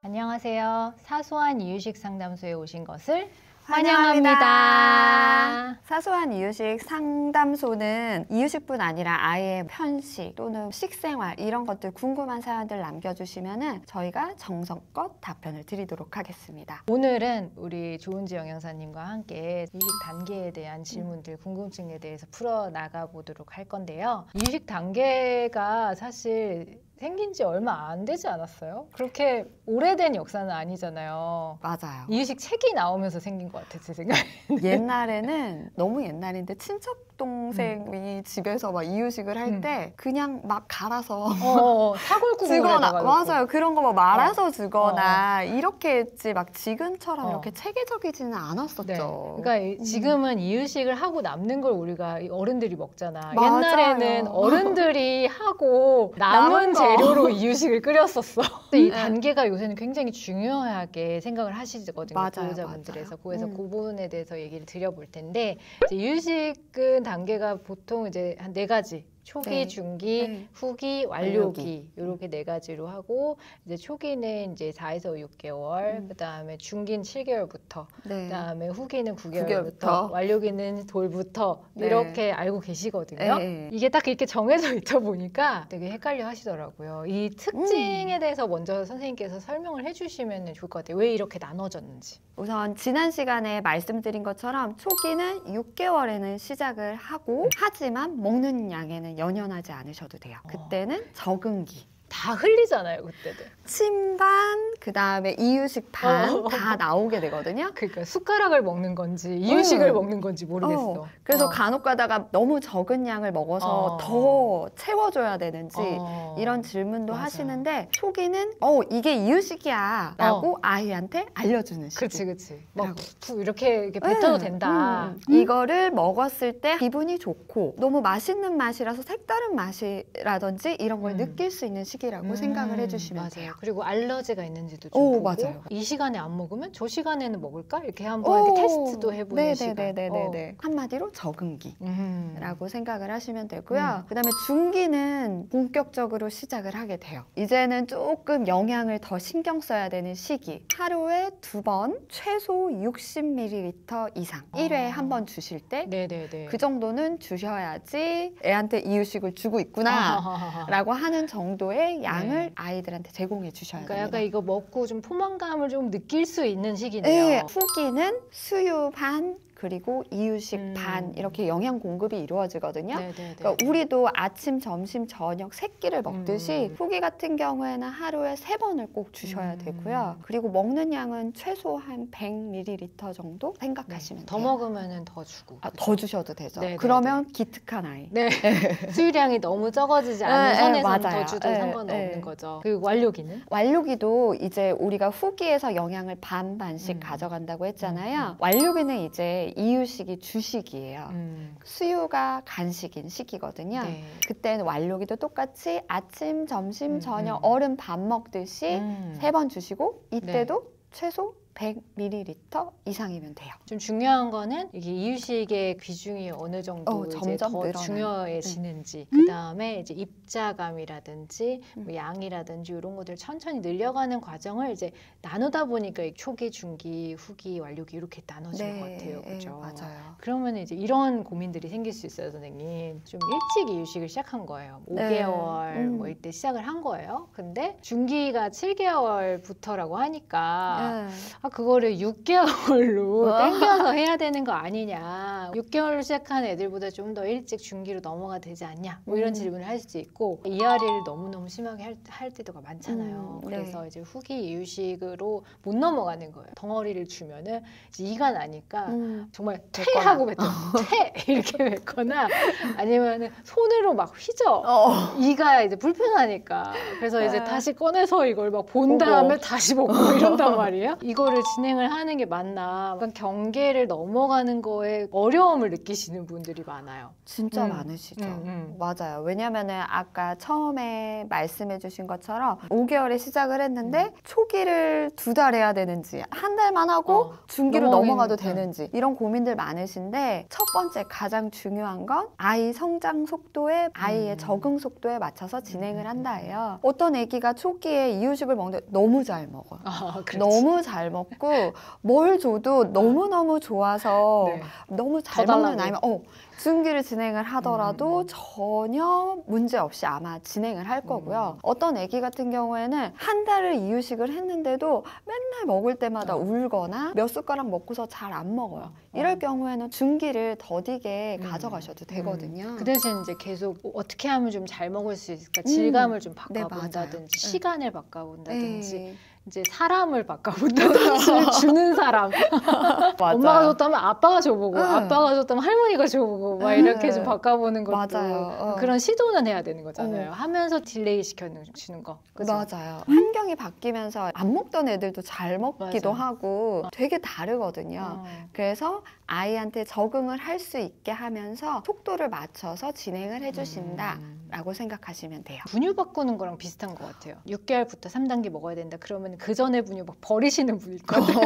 안녕하세요. 사소한 이유식 상담소에 오신 것을 환영합니다. 환영합니다. 사소한 이유식 상담소는 이유식뿐 아니라 아이의 편식 또는 식생활 이런 것들 궁금한 사연들 남겨주시면 저희가 정성껏 답변을 드리도록 하겠습니다. 오늘은 우리 조은지 영양사님과 함께 이유식 단계에 대한 질문들, 궁금증에 대해서 풀어나가 보도록 할 건데요. 이유식 단계가 사실 생긴 지 얼마 안 되지 않았어요? 그렇게 오래된 역사는 아니잖아요. 맞아요. 이유식 책이 나오면서 생긴 것 같아요, 제 생각에. 옛날에는 너무 옛날인데 친척 동생이 집에서 막 이유식을 할 때 그냥 막 갈아서 사골국을 주거나 해다가 맞아요. 그런 거 막 말아서 주거나 이렇게 했지 막 지금처럼 이렇게 체계적이지는 않았었죠. 네. 그러니까 지금은 이유식을 하고 남는 걸 우리가 어른들이 먹잖아. 맞아요. 옛날에는 어른들이 하고 남은 재료로 이유식을 끓였었어. 이 단계가 요새는 굉장히 중요하게 생각을 하시거든요. 맞아요, 보호자분들에서. 맞아요. 그래서 그 부분에 대해서 얘기를 드려볼 텐데 이제 이유식은 단계가 보통 이제 한 4가지. 초기, 네. 중기, 네. 후기, 완료기 이렇게 4가지로 하고 이제 초기는 이제 4에서 6개월, 그다음에 중기는 7개월부터, 네. 그다음에 후기는 9개월부터, 9개월부터. 완료기는 돌부터 네. 이렇게 알고 계시거든요. 네. 이게 딱 이렇게 정해져 있다 보니까 되게 헷갈려 하시더라고요. 이 특징에 대해서 먼저 선생님께서 설명을 해주시면 좋을 것 같아요. 왜 이렇게 나눠졌는지. 우선 지난 시간에 말씀드린 것처럼 초기는 6개월에는 시작을 하고 하지만 먹는 양에는 연연하지 않으셔도 돼요. 그때는 적응기. 다 흘리잖아요, 그때도. 침 반, 그 다음에 이유식 반 다 나오게 되거든요. 그러니까 숟가락을 먹는 건지 이유식을 먹는 건지 모르겠어. 그래서 간혹 가다가 너무 적은 양을 먹어서 더 채워줘야 되는지 이런 질문도 맞아. 하시는데 초기는 이게 이유식이야 라고 아이한테 알려주는 시기. 그치. 막 이렇게 뱉어도 된다. 이거를 먹었을 때 기분이 좋고 너무 맛있는 맛이라서 색다른 맛이라든지 이런 걸 느낄 수 있는 시기라고 생각을 해주시면 돼요. 그리고 알러지가 있는지도 좀 보고 맞아요. 이 시간에 안 먹으면 저 시간에는 먹을까? 이렇게 한번 이렇게 테스트도 해보는 시간. 네네네네. 한마디로 적응기라고 생각을 하시면 되고요. 그다음에 중기는 본격적으로 시작을 하게 돼요. 이제는 조금 영양을 더 신경 써야 되는 시기. 하루에 2번 최소 60ml 이상 1회에 한 번 주실 때 그 정도는 주셔야지 애한테 이유식을 주고 있구나 라고 하는 정도의 양을 아이들한테 제공해 주셔야 그러니까 됩니다. 약간 이거 먹고 좀 포만감을 좀 느낄 수 있는 시기네요. 네, 후기는 수유 반 그리고 이유식 반 이렇게 영양 공급이 이루어지거든요. 그러니까 우리도 아침, 점심, 저녁 3끼를 먹듯이 후기 같은 경우에는 하루에 3번을 꼭 주셔야 되고요. 그리고 먹는 양은 최소 한 100ml 정도 생각하시면 더 돼요. 먹으면 더 주고. 더 주셔도 되죠. 네네네. 그러면 기특한 아이. 수유량이 너무 적어지지 않은 선에서는 맞아요. 더 주도 상관없는 거죠. 그리고 완료기는? 완료기도 이제 우리가 후기에서 영양을 반씩 가져간다고 했잖아요. 완료기는 이제 이유식이 주식이에요. 수유가 간식인 시기거든요. 그때는 완료기도 똑같이 아침, 점심, 저녁 어른 밥 먹듯이 3번 주시고 이때도 최소 100ml 이상이면 돼요. 좀 중요한 거는 이게 이유식의 비중이 어느 정도 이제 점점 더 늘어나는. 중요해지는지 그 다음에 이제 입자감이라든지 뭐 양이라든지 이런 것들 천천히 늘려가는 과정을 이제 나누다 보니까 초기, 중기, 후기, 완료기 이렇게 나눠진 것 같아요. 그죠? 맞아요. 그러면 이제 이런 고민들이 생길 수 있어요, 선생님. 좀 일찍 이유식을 시작한 거예요. 5개월 뭐 이때 시작을 한 거예요. 근데 중기가 7개월부터라고 하니까 그거를 6개월로 땡겨서 해야 되는 거 아니냐. 6개월로 시작한 애들보다 좀 더 일찍 중기로 넘어가 되지 않냐. 뭐 이런 질문을 할 수도 있고 이하리를 너무너무 심하게 할 때가 많잖아요. 그래서 이제 후기 이유식으로 못 넘어가는 거예요. 덩어리를 주면은 이제 이가 나니까 정말 퇴하고 뱉어. 퇴! 이렇게 뱉거나 아니면은 손으로 막 휘저. 이가 이제 불편하니까. 그래서 이제 다시 꺼내서 이걸 막 본 다음에 다시 먹고 이런단 말이에요. 이걸 이거를 진행을 하는 게 맞나 약간 경계를 넘어가는 거에 어려움을 느끼시는 분들이 많아요. 진짜 많으시죠. 맞아요. 왜냐면은 아까 처음에 말씀해 주신 것처럼 5개월에 시작을 했는데 초기를 2달 해야 되는지 한 달만 하고 중기로 넘어가도 되는지 이런 고민들 많으신데 첫 번째 가장 중요한 건 아이 성장 속도에 아이의 적응 속도에 맞춰서 진행을 한다예요. 어떤 아기가 초기에 이유식을 먹는데 너무 잘 먹어요. 너무 잘 먹고 뭘 줘도 너무너무 좋아서 네. 너무 잘 먹는 아이면 중기를 진행을 하더라도 전혀 문제 없이 아마 진행을 할 거고요. 어떤 아기 같은 경우에는 한 달을 이유식을 했는데도 맨날 먹을 때마다 울거나 몇 숟가락 먹고서 잘 안 먹어요. 이럴 경우에는 중기를 더디게 가져가셔도 되거든요. 그 대신 이제 계속 어떻게 하면 좀 잘 먹을 수 있을까? 질감을 좀 바꿔본다든지 시간을 바꿔본다든지 이제 사람을 바꿔본다든지 주는 사람 엄마가 줬다면 아빠가 줘보고 아빠가 줬다면 할머니가 줘보고 막 이렇게 좀 바꿔보는 것도 그런 시도는 해야 되는 거잖아요. 하면서 딜레이 시켜주는 거. 그죠? 맞아요. 환경이 바뀌면서 안 먹던 애들도 잘 먹기도 하고 되게 다르거든요. 그래서 아이한테 적응을 할 수 있게 하면서 속도를 맞춰서 진행을 해주신다라고 생각하시면 돼요. 분유 바꾸는 거랑 비슷한 것 같아요. 6개월부터 3단계 먹어야 된다. 그러면 그 전에 분유 막 버리시는 분이 있거든요.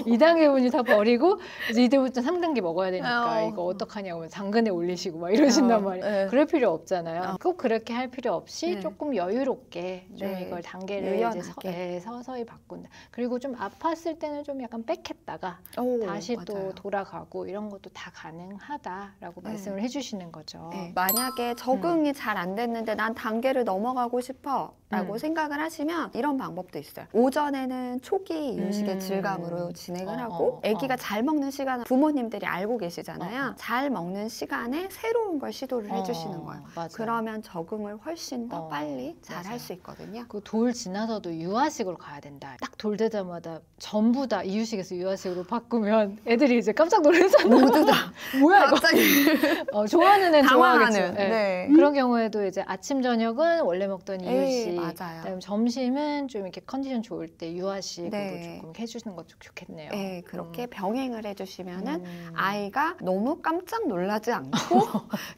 2단계 분유 다 버리고 이제 이제부터 3단계 먹어야 되니까 이거 어떡하냐고 당근에 올리시고 막 이러신단 말이에요. 그럴 필요 없잖아요. 꼭 그렇게 할 필요 없이 조금 여유롭게 좀 이걸 단계를 이제 서서히 바꾼다. 그리고 좀 아팠을 때는 좀 약간 빽했다가 다시 또 돌아가고 이런 것도 다 가능하다라고 말씀을 해주시는 거죠. 만약에 적응이 잘 안 됐는데 난 단계를 넘어가고 싶어 라고 생각을 하시면 이런 방법도 있어요. 오전에는 초기 이유식의 질감으로 진행을 하고 아기가 잘 먹는 시간을 부모님들이 알고 계시잖아요. 잘 먹는 시간에 새로운 걸 시도를 해주시는 거예요. 그러면 적응을 훨씬 더 빨리 잘 할 수 있거든요. 그 돌 지나서도 유아식으로 가야 된다. 딱 돌 되자마자 전부 다 이유식에서 유아식으로 바꾸면 애들이 이제 깜짝 놀라잖아요. 모두 다 뭐야 갑자기 좋아하는 애는 좋아하겠죠. 네. 그런 경우에도 이제 아침 저녁은 원래 먹던 이유식, 맞아요. 그다음에 점심은 좀 이렇게 컨디션 좋을 때 유아식으로 조금 해주시는 것도 좋겠네요. 네, 그렇게 병행을 해주시면은 아이가 너무 깜짝 놀라지 않고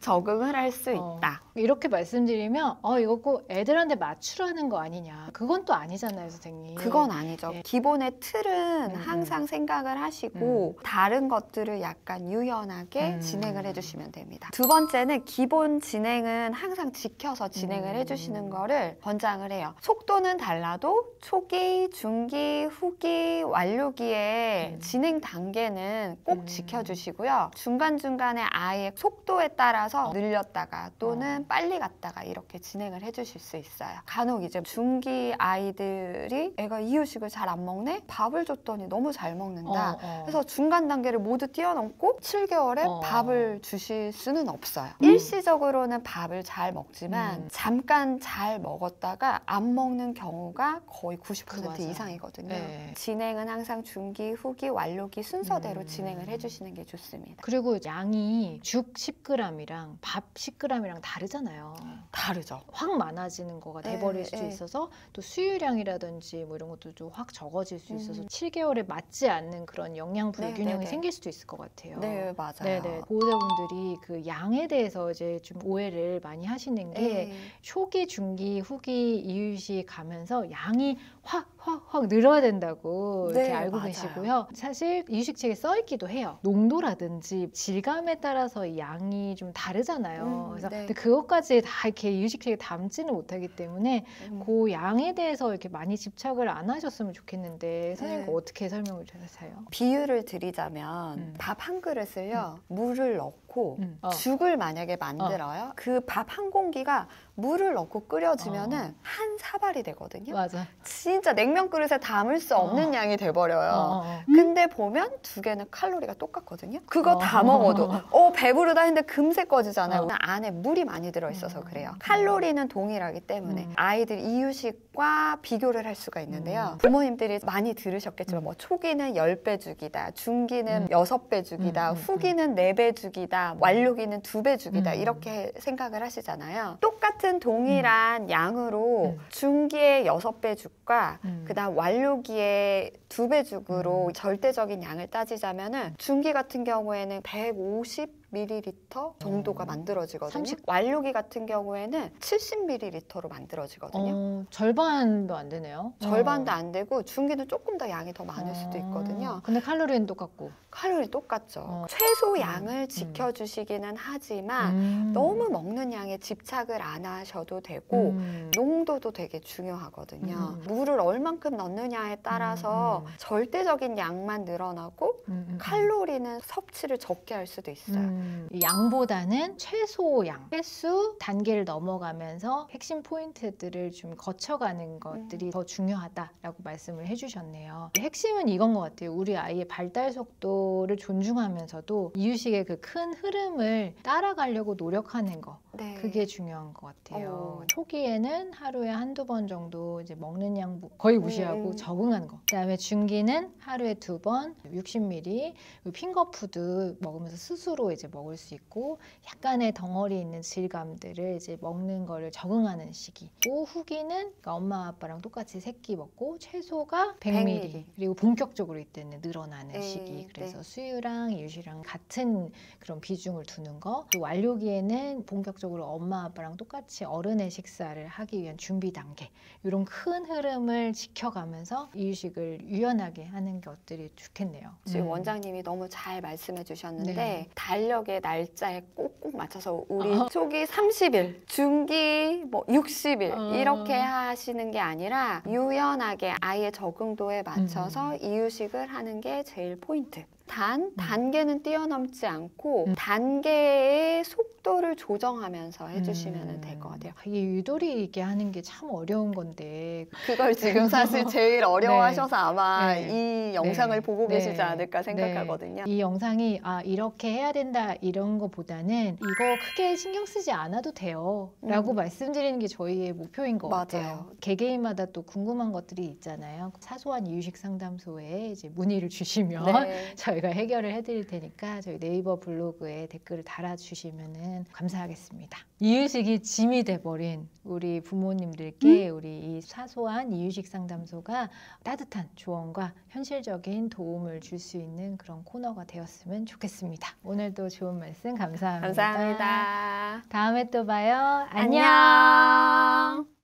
적응을 할 수 있다. 이렇게 말씀드리면 이거 꼭 애들한테 맞추라는 거 아니냐. 그건 또 아니잖아요, 선생님. 그건 아니죠. 기본의 틀은 항상 생각을 하시고 다른 것들을 약간 유연하게 진행을 해주시면 됩니다. 두 번째는 기본 진행은 항상 지켜서 진행을 해주시는 거를 권장을 해요. 속도는 달라도 초기, 중기, 후기, 완료기의 진행 단계는 꼭 지켜주시고요. 중간중간에 아이의 속도에 따라서 늘렸다가 또는 빨리 갔다가 이렇게 진행을 해주실 수 있어요. 간혹 이제 중기 아이들이 애가 이유식을 잘 안 먹네? 밥을 줬더니 너무 잘 먹는다. 그래서 중간 단계를 모두 뛰어넘고 7개월에 밥을 주실 수는 없어요. 일시적으로는 밥을 잘 먹지만 잠깐 잘 먹었다가 안 먹는 경우가 거의 90% 이상이거든요. 진행은 항상 중기, 후기, 완료기 순서대로 진행을 해주시는 게 좋습니다. 그리고 양이 죽 10g이랑 밥 10g이랑 다르잖아요. 다르죠. 확 많아지는 거가 돼버릴 수도 있어서 또 수유량이라든지 뭐 이런 것도 좀 확 적어질 수 있어서 7개월에 맞지 않는 그런 영양 불균형이 생길 수도 있을 것 같아요. 네, 맞아요. 네네. 보호자분들이 그 양에 대해서 이제 좀 오해를 많이 하시는 게 초기, 중기, 후기 이유식 가면서 양이 확 늘어야 된다고 이렇게 알고 계시고요. 사실 이유식책에 써 있기도 해요. 농도라든지 질감에 따라서 양이 좀 다르잖아요. 그래서 근데 그것까지 다 이렇게 이유식책에 담지는 못하기 때문에 그 양에 대해서 이렇게 많이 집착을 안 하셨으면 좋겠는데 선생님 어떻게 설명을 주세요? 비유를 드리자면 밥 한 그릇을요 물을 넣고 죽을 만약에 만들어요. 그 밥 한 공기가 물을 넣고 끓여지면은 한 사발이 되거든요. 맞아. 진짜 냉면 그릇에 담을 수 없는 양이 돼버려요. 근데 보면 두 개는 칼로리가 똑같거든요. 그거 다 먹어도 배부르다 했는데 금세 꺼지잖아요. 안에 물이 많이 들어있어서 그래요. 칼로리는 동일하기 때문에 아이들 이유식과 비교를 할 수가 있는데요. 부모님들이 많이 들으셨겠지만 뭐 초기는 10배 죽이다, 중기는 6배 죽이다, 후기는 4배 죽이다, 완료기는 2배 죽이다 이렇게 생각을 하시잖아요. 똑같은 동일한 양으로 중기의 6배 죽과 죽기와 그다음 완료기의 2배죽으로 절대적인 양을 따지자면은 중기 같은 경우에는 150ml 정도가 만들어지거든요. 30... 완료기 같은 경우에는 70ml로 만들어지거든요. 절반도 안 되네요. 절반도 안 되고 중기는 조금 더 양이 더 많을 수도 있거든요. 근데 칼로리는 똑같고. 칼로리 똑같죠. 최소 양을 지켜주시기는 하지만 너무 먹는 양에 집착을 안 하셔도 되고 농도도 되게 중요하거든요. 물을 얼만큼 넣느냐에 따라서 절대적인 양만 늘어나고 칼로리는 섭취를 적게 할 수도 있어요. 양보다는 최소 양, 횟수, 단계를 넘어가면서 핵심 포인트들을 좀 거쳐가는 것들이 더 중요하다라고 말씀을 해주셨네요. 핵심은 이건 것 같아요. 우리 아이의 발달 속도를 존중하면서도 이유식의 그 큰 흐름을 따라가려고 노력하는 거. 네. 그게 중요한 것 같아요. 초기에는 하루에 1~2번 정도 이제 먹는 양 거의 무시하고 적응하는 거. 그다음에 중기는 하루에 2번 60ml 핑거푸드 먹으면서 스스로 이제 먹을 수 있고 약간의 덩어리 있는 질감들을 이제 먹는 거를 적응하는 시기. 또 후기는 그러니까 엄마 아빠랑 똑같이 새끼 먹고 최소가 100ml 그리고 본격적으로 이때는 늘어나는 시기. 그래서 수유랑 이유식이랑 같은 그런 비중을 두는 거. 또 완료기에는 본격적으로 엄마 아빠랑 똑같이 어른의 식사를 하기 위한 준비 단계 이런 큰 흐름을 지켜가면서 이유식을 유연하게 하는 것들이 좋겠네요. 지금 원장님이 너무 잘 말씀해 주셨는데 달력의 날짜에 꼭꼭 맞춰서 우리 초기 30일, 중기 뭐 60일 이렇게 하시는 게 아니라 유연하게 아이의 적응도에 맞춰서 이유식을 하는 게 제일 포인트. 단계는 뛰어넘지 않고 단계의 속도를 조정하면서 해주시면 될 것 같아요. 이게 유도리 있게 하는 게 참 어려운 건데 그걸 지금 사실 제일 어려워하셔서 아마 이 영상을 보고 계시지 않을까 생각하거든요. 이 영상이 이렇게 해야 된다 이런 거보다는 이거 크게 신경 쓰지 않아도 돼요 라고 말씀드리는 게 저희의 목표인 것 같아요. 개개인마다 또 궁금한 것들이 있잖아요. 사소한 이유식 상담소에 이제 문의를 주시면 저희가 해결을 해드릴 테니까 저희 네이버 블로그에 댓글을 달아주시면 감사하겠습니다. 이유식이 짐이 돼버린 우리 부모님들께 우리 이 사소한 이유식 상담소가 따뜻한 조언과 현실적인 도움을 줄 수 있는 그런 코너가 되었으면 좋겠습니다. 오늘도 좋은 말씀 감사합니다. 감사합니다. 다음에 또 봐요. 안녕.